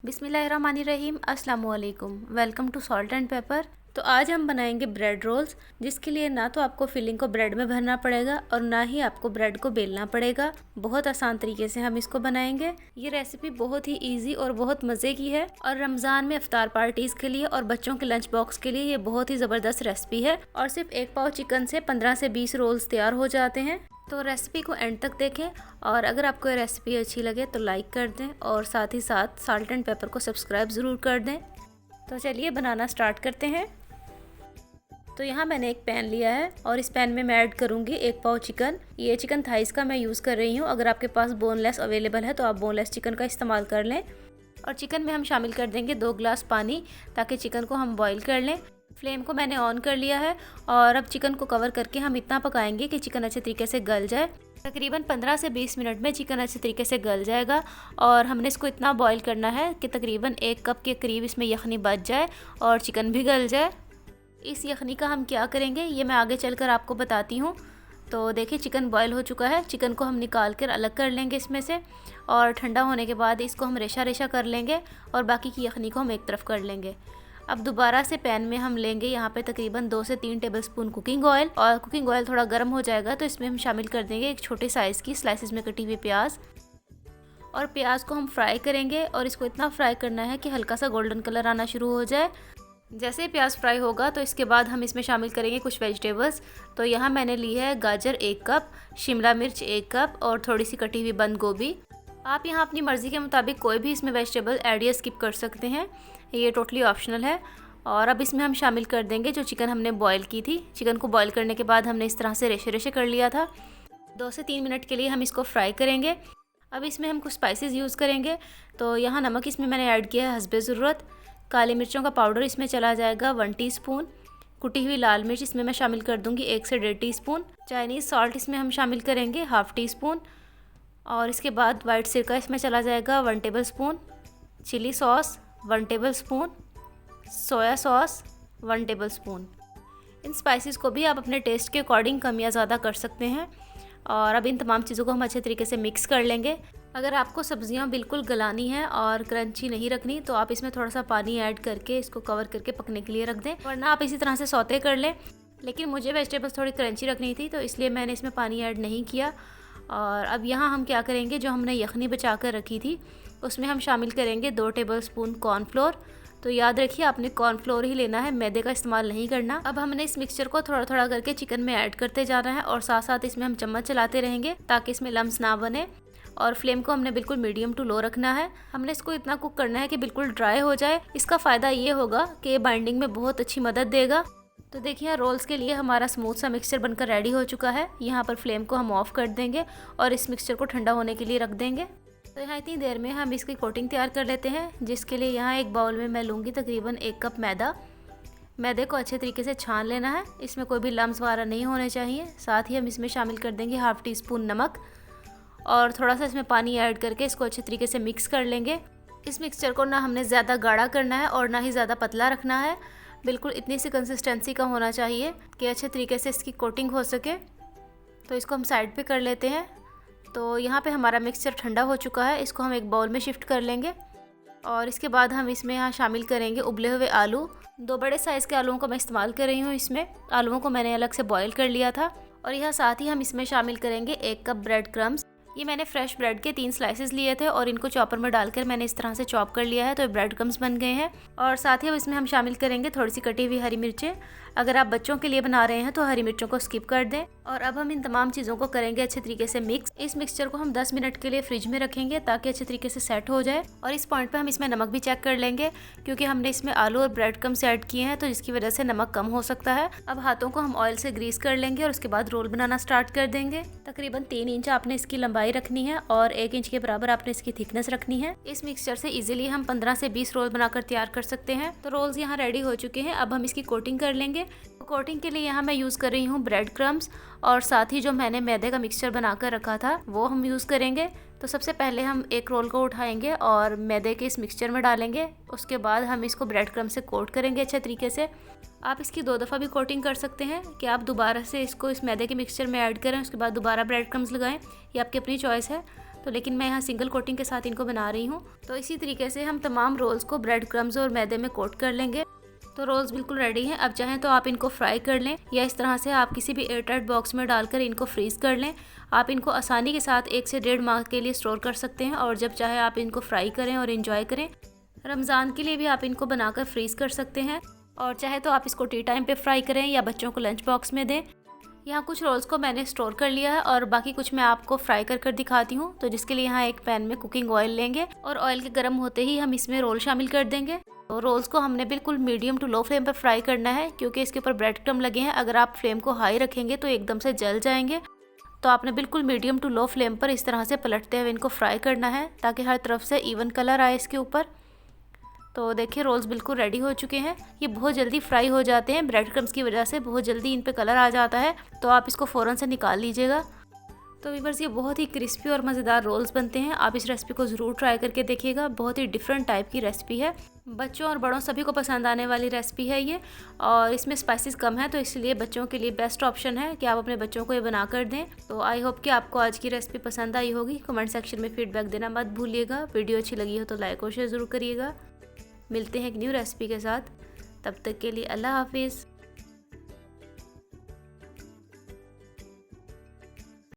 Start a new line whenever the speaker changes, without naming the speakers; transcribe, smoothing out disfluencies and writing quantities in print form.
बिस्मिल्लाहिर्रहमानिर्रहीम, अस्सलाम वालेकुम। Welcome to salt and pepper. तो आज हम बनाएंगे ब्रेड रोल्स, जिसके लिए ना तो आपको फिलिंग को ब्रेड में भरना पड़ेगा और ना ही आपको ब्रेड को बेलना पड़ेगा। बहुत आसान तरीके से हम इसको बनाएंगे। ये रेसिपी बहुत ही इजी और बहुत मज़े की है और रमज़ान में इफ्तार पार्टीज़ के लिए और बच्चों के लंच बॉक्स के लिए ये बहुत ही ज़बरदस्त रेसिपी है। और सिर्फ 1 पाव चिकन से 15 से 20 रोल्स तैयार हो जाते हैं। तो रेसिपी को एंड तक देखें और अगर आपको ये रेसिपी अच्छी लगे तो लाइक कर दें और साथ ही साथ सॉल्ट एंड पेपर को सब्सक्राइब ज़रूर कर दें। तो चलिए बनाना स्टार्ट करते हैं। तो यहाँ मैंने एक पैन लिया है और इस पैन में मैं ऐड करूँगी 1 पाव चिकन। ये चिकन थाइस का मैं यूज़ कर रही हूँ। अगर आपके पास बोनलेस अवेलेबल है तो आप बोनलेस चिकन का इस्तेमाल कर लें। और चिकन में हम शामिल कर देंगे 2 गिलास पानी, ताकि चिकन को हम बॉईल कर लें। फ्लेम को मैंने ऑन कर लिया है और अब चिकन को कवर करके हम इतना पकाएंगे कि चिकन अच्छे तरीके से गल जाए। तकरीबन 15 से 20 मिनट में चिकन अच्छे तरीके से गल जाएगा और हमने इसको इतना बॉईल करना है कि तकरीबन 1 कप के करीब इसमें यखनी बच जाए और चिकन भी गल जाए। इस यखनी का हम क्या करेंगे ये मैं आगे चलकर आपको बताती हूँ। तो देखिए चिकन बॉईल हो चुका है। चिकन को हम निकाल कर अलग कर लेंगे इसमें से और ठंडा होने के बाद इसको हम रेशा रेशा कर लेंगे और बाकी की यखनी को हम एक तरफ कर लेंगे। अब दोबारा से पैन में हम लेंगे यहाँ पे तकरीबन 2 से 3 टेबलस्पून कुकिंग ऑयल और कुकिंग ऑयल थोड़ा गर्म हो जाएगा तो इसमें हम शामिल कर देंगे एक छोटे साइज़ की स्लाइसिस में कटी हुई प्याज। और प्याज को हम फ्राई करेंगे और इसको इतना फ्राई करना है कि हल्का सा गोल्डन कलर आना शुरू हो जाए। जैसे प्याज फ्राई होगा तो इसके बाद हम इसमें शामिल करेंगे कुछ वेजिटेबल्स। तो यहाँ मैंने ली है गाजर 1 कप, शिमला मिर्च 1 कप और थोड़ी सी कटी हुई बंद गोभी। आप यहाँ अपनी मर्ज़ी के मुताबिक कोई भी इसमें वेजिटेबल ऐड या स्किप कर सकते हैं, ये टोटली ऑप्शनल है। और अब इसमें हम शामिल कर देंगे जो चिकन हमने बॉईल की थी। चिकन को बॉईल करने के बाद हमने इस तरह से रेशे रेशे कर लिया था। 2 से 3 मिनट के लिए हम इसको फ्राई करेंगे। अब इसमें हम कुछ स्पाइसेस यूज़ करेंगे। तो यहाँ नमक इसमें मैंने ऐड किया है हस्बे ज़रूरत। काली मिर्चों का पाउडर इसमें चला जाएगा 1 टीस्पून। कुटी हुई लाल मिर्च इसमें मैं शामिल कर दूँगी 1 से 1.5 टीस्पून। चाइनीज़ सॉल्ट इसमें हम शामिल करेंगे 1/2 टीस्पून। और इसके बाद वाइट सिरका इसमें चला जाएगा 1 tablespoon. Chilli sauce 1 tablespoon. Soya sauce 1 tablespoon. इन स्पाइसेस को भी आप अपने टेस्ट के अकॉर्डिंग कम या ज़्यादा कर सकते हैं। और अब इन तमाम चीज़ों को हम अच्छे तरीके से मिक्स कर लेंगे। अगर आपको सब्जियां बिल्कुल गलानी है और क्रंची नहीं रखनी तो आप इसमें थोड़ा सा पानी ऐड करके इसको कवर करके पकने के लिए रख दें, वरना आप इसी तरह से सौते कर लें। लेकिन मुझे वेजिटेबल्स थोड़ी क्रंची रखनी थी तो इसलिए मैंने इसमें पानी ऐड नहीं किया। और अब यहाँ हम क्या करेंगे, जो हमने यखनी बचा कर रखी थी उसमें हम शामिल करेंगे 2 टेबलस्पून कॉर्नफ्लोर। तो याद रखिए आपने कॉर्नफ्लोर ही लेना है, मैदे का इस्तेमाल नहीं करना। अब हमने इस मिक्सचर को थोड़ा थोड़ा करके चिकन में ऐड करते जाना है और साथ साथ इसमें हम चम्मच चलाते रहेंगे ताकि इसमें लम्स ना बने। और फ्लेम को हमने बिल्कुल मीडियम टू लो रखना है। हमने इसको इतना कुक करना है कि बिल्कुल ड्राई हो जाए। इसका फ़ायदा ये होगा कि बाइंडिंग में बहुत अच्छी मदद देगा। तो देखिए रोल्स के लिए हमारा स्मूथ सा मिक्सचर बनकर रेडी हो चुका है। यहाँ पर फ्लेम को हम ऑफ़ कर देंगे और इस मिक्सचर को ठंडा होने के लिए रख देंगे। तो यहाँ इतनी देर में हम इसकी कोटिंग तैयार कर लेते हैं, जिसके लिए यहाँ एक बाउल में मैं लूँगी तकरीबन 1 कप मैदा। मैदे को अच्छे तरीके से छान लेना है, इसमें कोई भी लम्स वगैरह नहीं होने चाहिए। साथ ही हम इसमें शामिल कर देंगे 1/2 टीस्पून नमक और थोड़ा सा इसमें पानी ऐड करके इसको अच्छे तरीके से मिक्स कर लेंगे। इस मिक्सचर को ना हमने ज़्यादा गाढ़ा करना है और ना ही ज़्यादा पतला रखना है। बिल्कुल इतनी सी कंसिस्टेंसी का होना चाहिए कि अच्छे तरीके से इसकी कोटिंग हो सके। तो इसको हम साइड पे कर लेते हैं। तो यहाँ पे हमारा मिक्सचर ठंडा हो चुका है, इसको हम एक बाउल में शिफ्ट कर लेंगे। और इसके बाद हम इसमें यहाँ शामिल करेंगे उबले हुए आलू। 2 बड़े साइज़ के आलूओं को मैं इस्तेमाल कर रही हूँ। इसमें आलूओं को मैंने अलग से बॉईल कर लिया था। और यहाँ साथ ही हम इसमें शामिल करेंगे 1 कप ब्रेड क्रम्स। ये मैंने फ्रेश ब्रेड के 3 स्लाइसेस लिए थे और इनको चॉपर में डालकर मैंने इस तरह से चॉप कर लिया है, तो ब्रेड क्रम्स बन गए हैं। और साथ ही अब इसमें हम शामिल करेंगे थोड़ी सी कटी हुई हरी मिर्चें। अगर आप बच्चों के लिए बना रहे हैं तो हरी मिर्चों को स्किप कर दें। और अब हम इन तमाम चीज़ों को करेंगे अच्छे तरीके से मिक्स। इस मिक्सचर को हम 10 मिनट के लिए फ्रिज में रखेंगे ताकि अच्छे तरीके से सेट हो जाए। और इस पॉइंट पे हम इसमें नमक भी चेक कर लेंगे, क्योंकि हमने इसमें आलू और ब्रेड क्रम्स ऐड किए हैं तो जिसकी वजह से नमक कम हो सकता है। अब हाथों को हम ऑयल से ग्रीस कर लेंगे और उसके बाद रोल बनाना स्टार्ट कर देंगे। तकरीबन 3 इंच आपने इसकी लंबाई रखनी है और 1 इंच के बराबर आपने इसकी थिकनेस रखनी है। इस मिक्सचर से इजीली हम 15 से 20 रोल बनाकर तैयार कर सकते हैं। तो रोल्स यहाँ रेडी हो चुके हैं। अब हम इसकी कोटिंग कर लेंगे। कोटिंग के लिए यहाँ मैं यूज़ कर रही हूँ ब्रेड क्रम्स और साथ ही जो मैंने मैदे का मिक्सचर बनाकर रखा था वो हम यूज़ करेंगे। तो सबसे पहले हम एक रोल को उठाएंगे और मैदे के इस मिक्सचर में डालेंगे। उसके बाद हम इसको ब्रेड क्रम्स से कोट करेंगे अच्छे तरीके से। आप इसकी 2 दफ़ा भी कोटिंग कर सकते हैं कि आप दोबारा से इसको इस मैदे के मिक्सचर में ऐड करें, उसके बाद दोबारा ब्रेड क्रम्स लगाएं, ये आपकी अपनी चॉइस है। तो लेकिन मैं यहाँ सिंगल कोटिंग के साथ इनको बना रही हूँ। तो इसी तरीके से हम तमाम रोल्स को ब्रेड क्रम्स और मैदे में कोट कर लेंगे। तो रोल्स बिल्कुल रेडी हैं। अब चाहें तो आप इनको फ्राई कर लें या इस तरह से आप किसी भी एयरटाइट बॉक्स में डालकर इनको फ्रीज़ कर लें। आप इनको आसानी के साथ 1 से 1.5 माह के लिए स्टोर कर सकते हैं और जब चाहे आप इनको फ्राई करें और इन्जॉय करें। रमज़ान के लिए भी आप इनको बनाकर फ्रीज़ कर सकते हैं और चाहे तो आप इसको टी टाइम पे फ्राई करें या बच्चों को लंच बॉक्स में दें। यहाँ कुछ रोल्स को मैंने स्टोर कर लिया है और बाकी कुछ मैं आपको फ्राई कर दिखाती हूँ। तो जिसके लिए यहाँ एक पैन में कुकिंग ऑयल लेंगे और ऑयल के गर्म होते ही हम इसमें रोल शामिल कर देंगे। तो रोल्स को हमने बिल्कुल मीडियम टू लो फ्लेम पर फ्राई करना है क्योंकि इसके ऊपर ब्रेड क्रम्ब लगे हैं। अगर आप फ्लेम को हाई रखेंगे तो एकदम से जल जाएंगे। तो आपने बिल्कुल मीडियम टू लो फ्लेम पर इस तरह से पलटते हुए इनको फ्राई करना है ताकि हर तरफ से इवन कलर आए इसके ऊपर। तो देखिए रोल्स बिल्कुल रेडी हो चुके हैं। ये बहुत जल्दी फ्राई हो जाते हैं, ब्रेड क्रम्स की वजह से बहुत जल्दी इन पे कलर आ जाता है। तो आप इसको फ़ौरन से निकाल लीजिएगा। तो व्यूअर्स ये बहुत ही क्रिस्पी और मज़ेदार रोल्स बनते हैं। आप इस रेसिपी को ज़रूर ट्राई करके देखिएगा। बहुत ही डिफरेंट टाइप की रेसिपी है, बच्चों और बड़ों सभी को पसंद आने वाली रेसिपी है ये। और इसमें स्पाइसेस कम है तो इसलिए बच्चों के लिए बेस्ट ऑप्शन है कि आप अपने बच्चों को ये बना कर दें। तो आई होप कि आपको आज की रेसिपी पसंद आई होगी। कमेंट सेक्शन में फीडबैक देना मत भूलिएगा। वीडियो अच्छी लगी हो तो लाइक और शेयर ज़रूर करिएगा। मिलते हैं एक न्यू रेसिपी के साथ, तब तक के लिए अल्लाह हाफिज़।